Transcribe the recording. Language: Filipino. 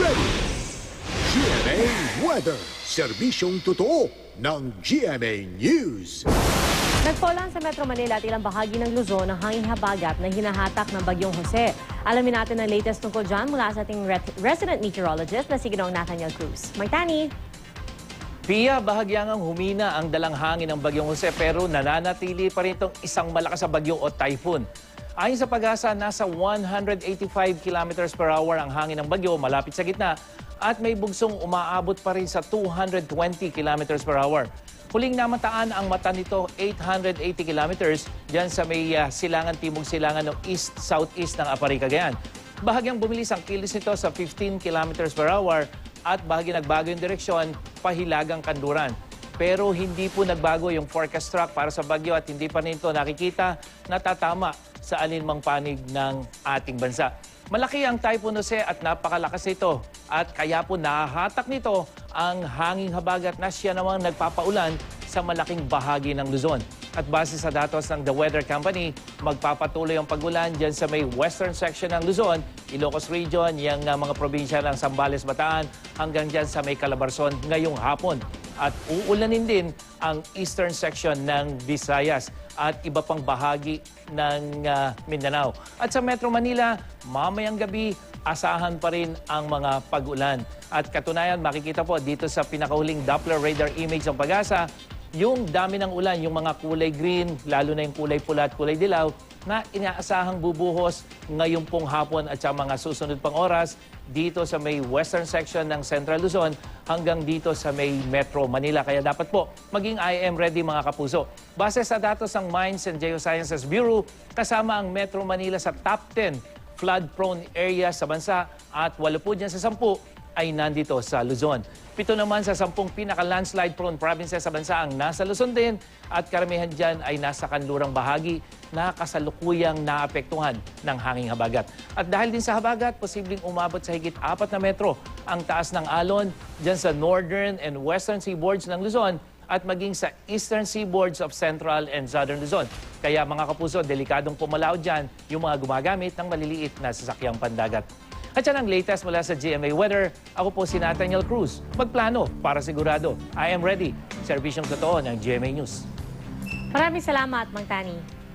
ready. GMA Weather, serbisyong totoo ng GMA News. Nagpolan sa Metro Manila at ilang bahagi ng Luzon ang hanging habagat na hinahatak ng Bagyong Jose. Alamin natin ang latest tungkol dyan mula sa ating resident meteorologist na si Ginoong Nathaniel Cruz. Magtani! Pia, bahagyangang humina ang dalang hangin ng Bagyong Jose pero nananatili pa rin itong isang malakas na bagyo o typhoon. Ayon sa pag-asa, nasa 185 km per hour ang hangin ng bagyo malapit sa gitna at may bugsong umaabot pa rin sa 220 km per hour. Huling namataan ang mata nito 880 kilometers dyan sa may silangan timog silangan ng east-southeast ng Apari, Cagayan. Bahagyang bumilis ang kilos nito sa 15 kilometers per hour at bahagi nagbago yung direksyon pahilagang kanluran. Pero hindi po nagbago yung forecast track para sa bagyo at hindi pa nito nakikita na tatama sa alinmang panig ng ating bansa. Malaki ang Typhoon Jose at napakalakas nito at kaya po nahahatak nito ang hanging habagat na siya namang nagpapaulan sa malaking bahagi ng Luzon. At base sa datos ng The Weather Company, magpapatuloy ang pagulan dyan sa may western section ng Luzon, Ilocos Region, yung mga probinsya ng Zambales, Bataan, hanggang dyan sa may Calabarzon ngayong hapon. At uulanin din ang eastern section ng Visayas at iba pang bahagi ng Mindanao. At sa Metro Manila, mamayang gabi, asahan pa rin ang mga pag-ulan. At katunayan, makikita po dito sa pinakahuling Doppler radar image ng Pag-asa, yung dami ng ulan, yung mga kulay green, lalo na yung kulay pula at kulay dilaw, na inaasahang bubuhos ngayong pong hapon at sa mga susunod pang oras dito sa may western section ng Central Luzon hanggang dito sa may Metro Manila. Kaya dapat po maging IM ready mga kapuso. Base sa datos ng Mines and Geosciences Bureau, kasama ang Metro Manila sa top 10 flood-prone areas sa bansa at 8 po dyan sa 10 ay nandito sa Luzon. 7 naman sa 10 pinaka-landslide-prone provinces sa bansa ang nasa Luzon din at karamihan dyan ay nasa kanlurang bahagi na kasalukuyang naapektuhan ng hanging habagat. At dahil din sa habagat, posibleng umabot sa higit 4 na metro ang taas ng alon dyan sa northern and western seaboards ng Luzon at maging sa eastern seaboards of central and southern Luzon. Kaya mga kapuso, delikadong pumalaw dyan yung mga gumagamit ng maliliit na sasakyang pandagat. At yan ang latest mula sa GMA Weather. Ako po si Nathaniel Cruz. Magplano para sigurado. I am ready. Serbisyong totoo ng GMA News. Maraming salamat, Mang Tani.